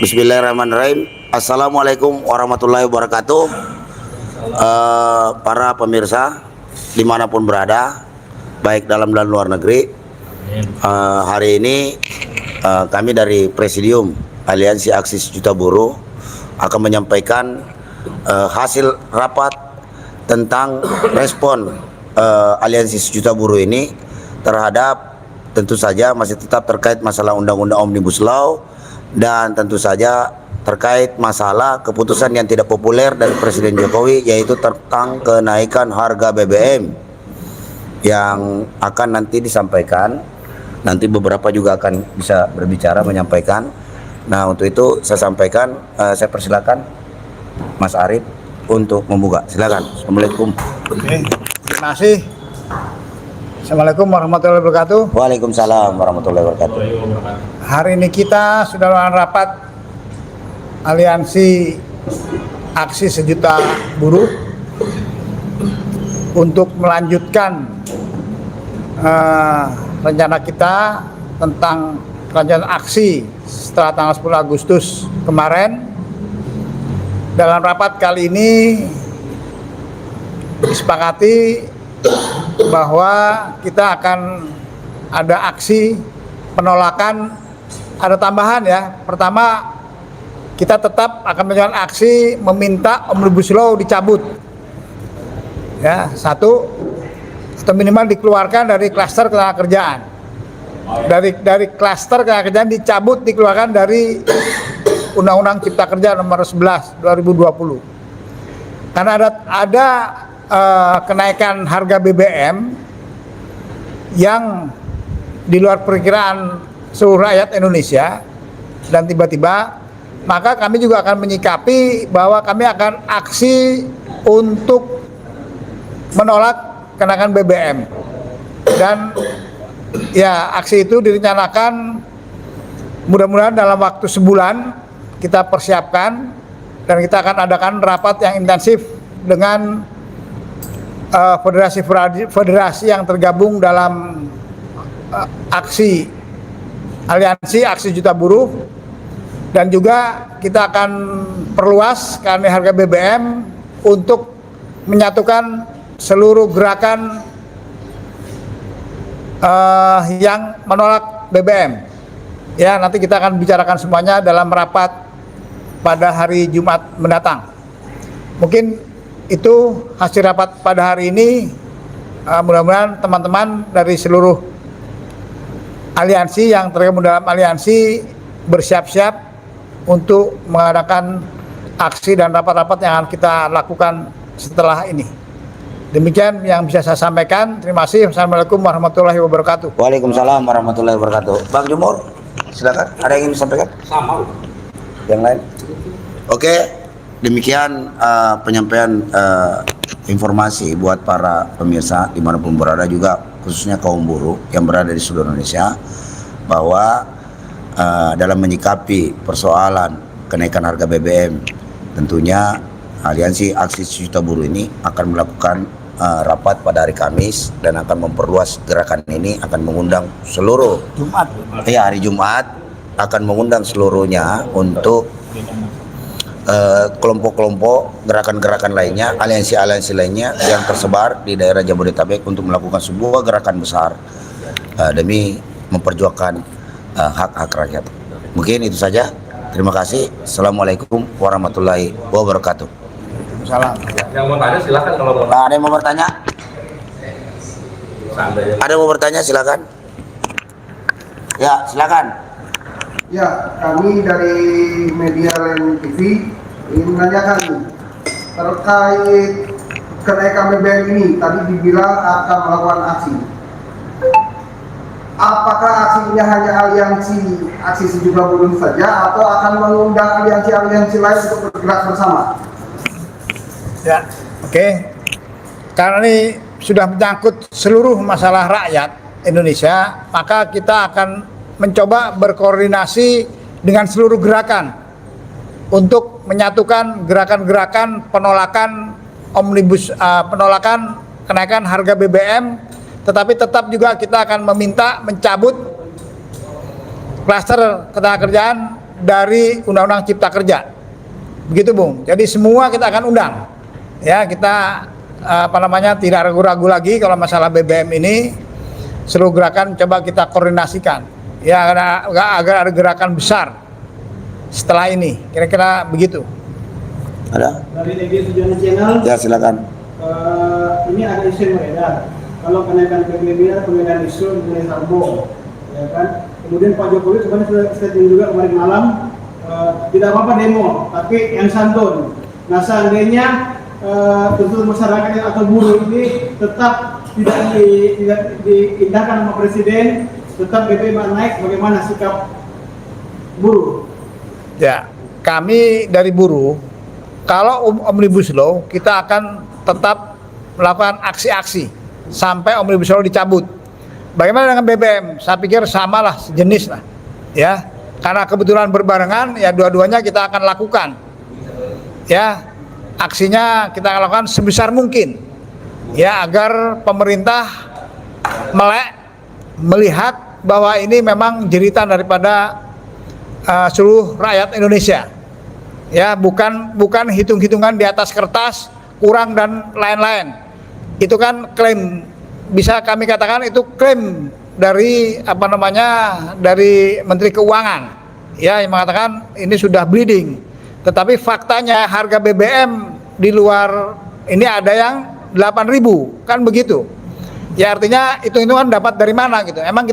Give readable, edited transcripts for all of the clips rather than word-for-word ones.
Bismillahirrahmanirrahim. Assalamualaikum warahmatullahi wabarakatuh. Para pemirsa dimanapun berada, baik dalam dan luar negeri, hari ini kami dari Presidium Aliansi Aksi Sejuta Buruh akan menyampaikan hasil rapat tentang respon Aliansi Sejuta Buruh ini terhadap, tentu saja masih tetap terkait masalah Undang-Undang Omnibus Law, dan tentu saja terkait masalah keputusan yang tidak populer dari Presiden Jokowi, yaitu tentang kenaikan harga BBM yang akan nanti disampaikan. Nanti beberapa juga akan bisa berbicara, menyampaikan. Nah, untuk itu saya sampaikan, saya persilakan Mas Arif untuk membuka. Silakan. Assalamualaikum. Oke, terima kasih. Assalamualaikum warahmatullahi wabarakatuh. Waalaikumsalam warahmatullahi wabarakatuh. Hari ini kita sudah melakukan rapat Aliansi Aksi Sejuta Buruh untuk melanjutkan rencana kita tentang kelanjutan aksi setelah tanggal 10 Agustus kemarin. Dalam rapat kali ini disepakati bahwa kita akan ada aksi penolakan, ada tambahan ya. Pertama, kita tetap akan melakukan aksi meminta Omnibus Law dicabut. Ya, satu, atau minimal dikeluarkan dari klaster ketenagakerjaan. Dari klaster ketenagakerjaan dicabut, dikeluarkan dari Undang-Undang Cipta Kerja nomor 11 2020. Karena ada kenaikan harga BBM yang di luar perkiraan seluruh rakyat Indonesia, dan tiba-tiba, maka kami juga akan menyikapi bahwa kami akan aksi untuk menolak kenaikan BBM. Dan ya, aksi itu direncanakan mudah-mudahan dalam waktu sebulan kita persiapkan, dan kita akan adakan rapat yang intensif dengan federasi yang tergabung dalam aksi Aliansi Aksi Juta Buruh, dan juga kita akan perluas karena harga BBM untuk menyatukan seluruh gerakan yang menolak BBM. Ya, nanti kita akan bicarakan semuanya dalam rapat pada hari Jumat mendatang. Mungkin itu hasil rapat pada hari ini. Mudah-mudahan teman-teman dari seluruh aliansi yang tergabung dalam aliansi bersiap-siap untuk mengadakan aksi dan rapat-rapat yang akan kita lakukan setelah ini. Demikian yang bisa saya sampaikan. Terima kasih. Assalamualaikum warahmatullahi wabarakatuh. Waalaikumsalam warahmatullahi wabarakatuh. Bang Jumur, silakan. Ada yang ingin disampaikan? Sama. Yang lain? Oke. Demikian penyampaian informasi buat para pemirsa dimanapun berada, juga khususnya kaum buruh yang berada di seluruh Indonesia, bahwa dalam menyikapi persoalan kenaikan harga BBM, tentunya Aliansi Aksi Sejuta Buruh ini akan melakukan rapat pada hari Kamis, dan akan memperluas gerakan ini, akan mengundang seluruh hari Jumat, akan mengundang seluruhnya untuk kelompok-kelompok, gerakan-gerakan lainnya, aliansi-aliansi lainnya yang tersebar di daerah Jabodetabek untuk melakukan sebuah gerakan besar demi memperjuangkan hak-hak rakyat. Mungkin itu saja. Terima kasih. Assalamualaikum warahmatullahi wabarakatuh. Salam. Yang mau tanya silakan kalau mau. Ada yang mau bertanya? Ada yang mau bertanya, silakan. Ya, silakan. Ya, kami dari Media Land TV ingin menanyakan terkait kenaikan BBM ini. Tadi dibilang akan melakukan aksi. Apakah aksinya hanya aliansi Aksi Sejuta Buruh saja, atau akan mengundang aliansi-aliansi lain untuk bergerak bersama? Ya, oke. Karena ini sudah menyangkut seluruh masalah rakyat Indonesia, maka kita akan mencoba berkoordinasi dengan seluruh gerakan untuk menyatukan gerakan-gerakan penolakan penolakan kenaikan harga BBM, tetapi tetap juga kita akan meminta mencabut klaster ketenagakerjaan dari Undang-Undang Cipta Kerja. Begitu Bung. Jadi semua kita akan undang. Ya, kita tidak ragu-ragu lagi kalau masalah BBM ini. Seluruh gerakan coba kita koordinasikan. Ya, agar ada gerakan besar setelah ini. Kira-kira begitu. Ada? Dari Media Tujuan Channel, Ya, silakan. ini ada isu yang beredar. Kalau kenaikan PBB, kenaikan isu mengenai Sambo, ya kan? Kemudian Pak Jokowi kemarin sudah statement juga kemarin malam, tidak apa-apa demo, tapi yang santun. Nah, seandainya tuntutan masyarakat atau buruh ini tetap tidak diindahkan sama Presiden, tetap BBM naik, bagaimana sikap buruh? Ya, kami dari buruh, kalau Omnibus Law kita akan tetap melakukan aksi-aksi sampai Omnibus Law dicabut. Bagaimana dengan BBM? Saya pikir samalah, sejenis lah, ya. Karena kebetulan berbarengan, ya dua-duanya kita akan lakukan. Ya, aksinya kita akan lakukan sebesar mungkin, ya, agar pemerintah melihat bahwa ini memang jeritan daripada seluruh rakyat Indonesia. Ya, bukan hitung-hitungan di atas kertas, kurang dan lain-lain. Itu kan klaim, bisa kami katakan itu klaim dari dari Menteri Keuangan, ya, yang mengatakan ini sudah bleeding. Tetapi faktanya harga BBM di luar ini ada yang 8.000, kan begitu. Ya, artinya hitung-hitungan dapat dari mana gitu. Emang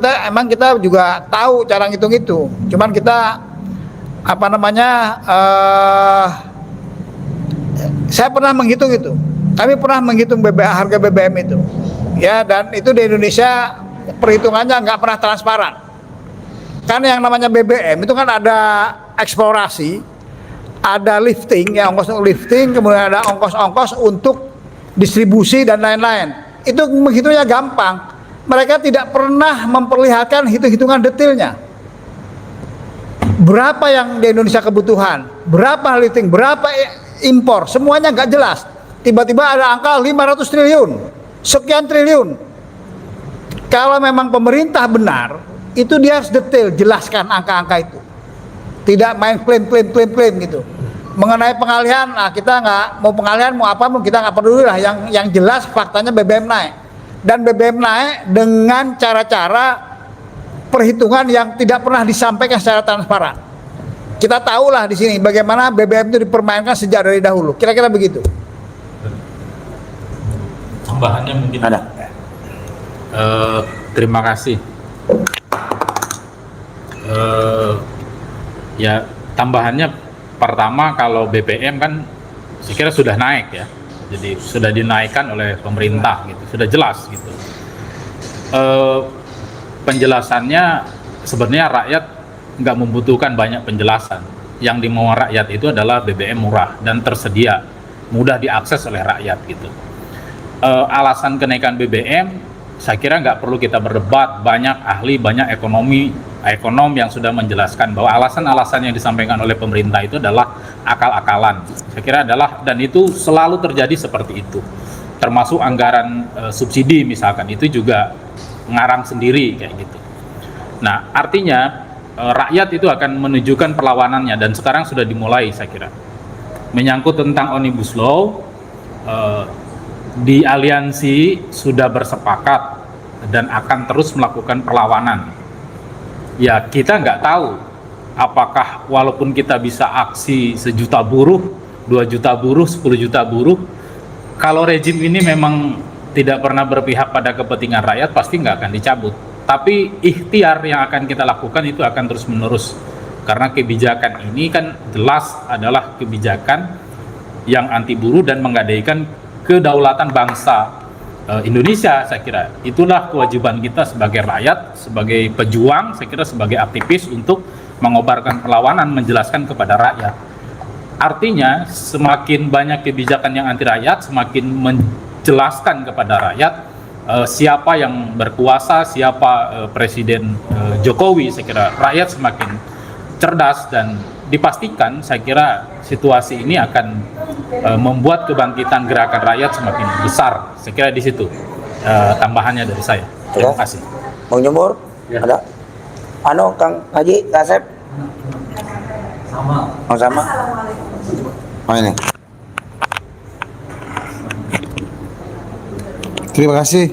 kita juga tahu cara ngitung itu. Cuman kita saya pernah menghitung itu. Kami pernah menghitung harga BBM itu. Ya, dan itu di Indonesia perhitungannya nggak pernah transparan. Kan yang namanya BBM itu kan ada eksplorasi, ada lifting, ya, ongkos untuk lifting, kemudian ada ongkos-ongkos untuk distribusi dan lain-lain. Itu menghitungnya gampang. Mereka tidak pernah memperlihatkan hitung-hitungan detailnya. Berapa yang di Indonesia kebutuhan, berapa lifting, berapa impor, semuanya nggak jelas. Tiba-tiba ada angka 500 triliun, sekian triliun. Kalau memang pemerintah benar, itu dia harus detail, jelaskan angka-angka itu. Tidak main klaim gitu. Mengenai pengalihan, kita nggak mau pengalihan, mau apa pun kita nggak peduli lah. Yang jelas faktanya BBM naik. Dan BBM naik dengan cara-cara perhitungan yang tidak pernah disampaikan secara transparan. Kita tahulah di sini bagaimana BBM itu dipermainkan sejak dari dahulu. Kira-kira begitu. Tambahannya mungkin Ada. Terima kasih. Ya, tambahannya pertama, kalau BBM kan saya kira sudah naik ya, jadi sudah dinaikkan oleh pemerintah gitu, sudah jelas gitu. Penjelasannya sebenarnya rakyat nggak membutuhkan banyak penjelasan. Yang dimau rakyat itu adalah BBM murah dan tersedia, mudah diakses oleh rakyat gitu. Alasan kenaikan BBM, saya kira nggak perlu kita berdebat. Banyak ahli, banyak ekonom yang sudah menjelaskan bahwa alasan-alasan yang disampaikan oleh pemerintah itu adalah akal-akalan. Saya kira adalah, dan itu selalu terjadi seperti itu. Termasuk anggaran subsidi misalkan, itu juga ngarang sendiri kayak gitu. Nah, artinya rakyat itu akan menunjukkan perlawanannya, dan sekarang sudah dimulai saya kira. Menyangkut tentang Omnibus Law, di aliansi sudah bersepakat dan akan terus melakukan perlawanan. Ya, kita nggak tahu apakah walaupun kita bisa aksi 1 juta buruh, 2 juta buruh, 10 juta buruh, kalau rejim ini memang tidak pernah berpihak pada kepentingan rakyat, pasti nggak akan dicabut. Tapi ikhtiar yang akan kita lakukan itu akan terus menerus, karena kebijakan ini kan jelas adalah kebijakan yang anti buruh dan menggadaikan kedaulatan bangsa Indonesia. Saya kira itulah kewajiban kita sebagai rakyat, sebagai pejuang, saya kira sebagai aktivis untuk mengobarkan perlawanan, menjelaskan kepada rakyat. Artinya semakin banyak kebijakan yang anti rakyat, semakin menjelaskan kepada rakyat siapa yang berkuasa, siapa Presiden Jokowi. Saya kira rakyat semakin cerdas, dan dipastikan saya kira situasi ini akan membuat kebangkitan gerakan rakyat semakin besar. Saya kira di situ tambahannya dari saya. Terima kasih. Bang Jumur, Ya. ada? Kang Haji, Kasep. Oh sama? Oh ini. Terima kasih.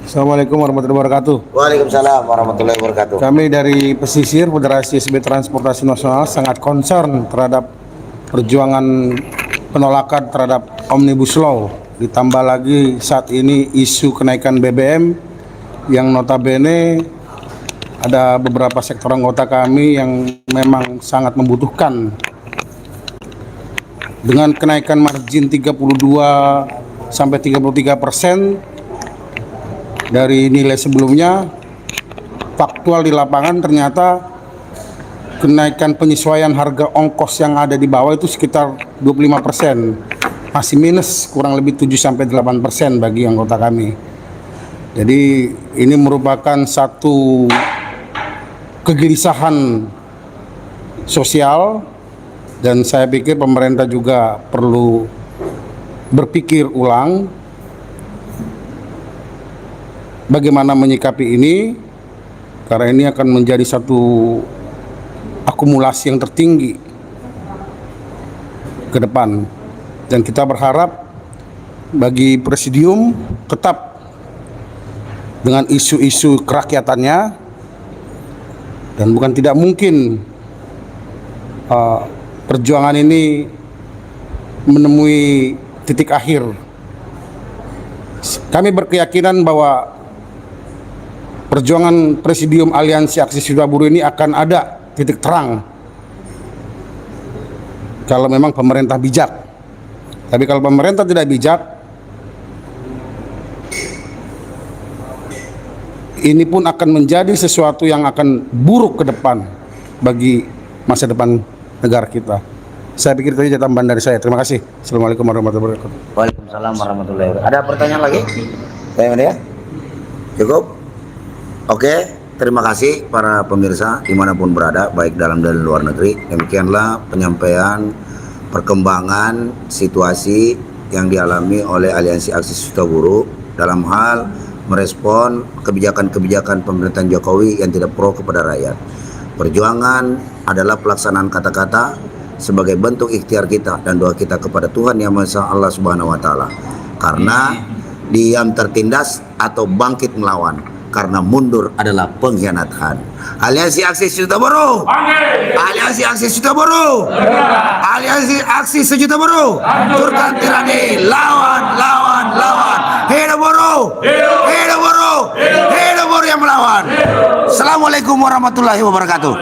Assalamualaikum warahmatullahi wabarakatuh. Waalaikumsalam warahmatullahi wabarakatuh. Kami dari pesisir Federasi SB Transportasi Nasional sangat concern terhadap perjuangan penolakan terhadap Omnibus Law. Ditambah lagi saat ini isu kenaikan BBM yang notabene ada beberapa sektor anggota kami yang memang sangat membutuhkan. Dengan kenaikan margin 32 sampai 33% dari nilai sebelumnya, faktual di lapangan ternyata kenaikan penyesuaian harga ongkos yang ada di bawah itu sekitar 25%, masih minus kurang lebih 7-8% bagi anggota kami. Jadi ini merupakan satu kegelisahan sosial dan saya pikir pemerintah juga perlu berpikir ulang bagaimana menyikapi ini, karena ini akan menjadi satu akumulasi yang tertinggi ke depan. Dan kita berharap bagi presidium tetap dengan isu-isu kerakyatannya, dan bukan tidak mungkin perjuangan ini menemui titik akhir. Kami berkeyakinan bahwa perjuangan Presidium Aliansi Aksi Serikat Buruh ini akan ada titik terang kalau memang pemerintah bijak. Tapi kalau pemerintah tidak bijak, ini pun akan menjadi sesuatu yang akan buruk ke depan bagi masa depan negara kita. Saya pikir itu saja tambahan dari saya. Terima kasih. Assalamualaikum warahmatullahi wabarakatuh. Waalaikumsalam warahmatullahi wabarakatuh. Ada pertanyaan lagi? Ya? Cukup? Oke, terima kasih para pemirsa dimanapun berada, baik dalam dan luar negeri. Demikianlah penyampaian perkembangan situasi yang dialami oleh Aliansi Aksi Serikat Buruh dalam hal merespon kebijakan-kebijakan pemerintahan Jokowi yang tidak pro kepada rakyat. Perjuangan adalah pelaksanaan kata-kata sebagai bentuk ikhtiar kita dan doa kita kepada Tuhan Yang Maha Esa, Allah Subhanahu wa taala. Karena diam tertindas atau bangkit melawan, karena mundur adalah pengkhianatan. Aliansi Aksi Sejuta Buruh, Aliansi Aksi Sejuta Buruh, Aliansi Aksi Sejuta Buruh, hancurkan tirani, lawan. Hidup buruh, hidup buruh, hidup buruh yang melawan. Assalamualaikum warahmatullahi wabarakatuh.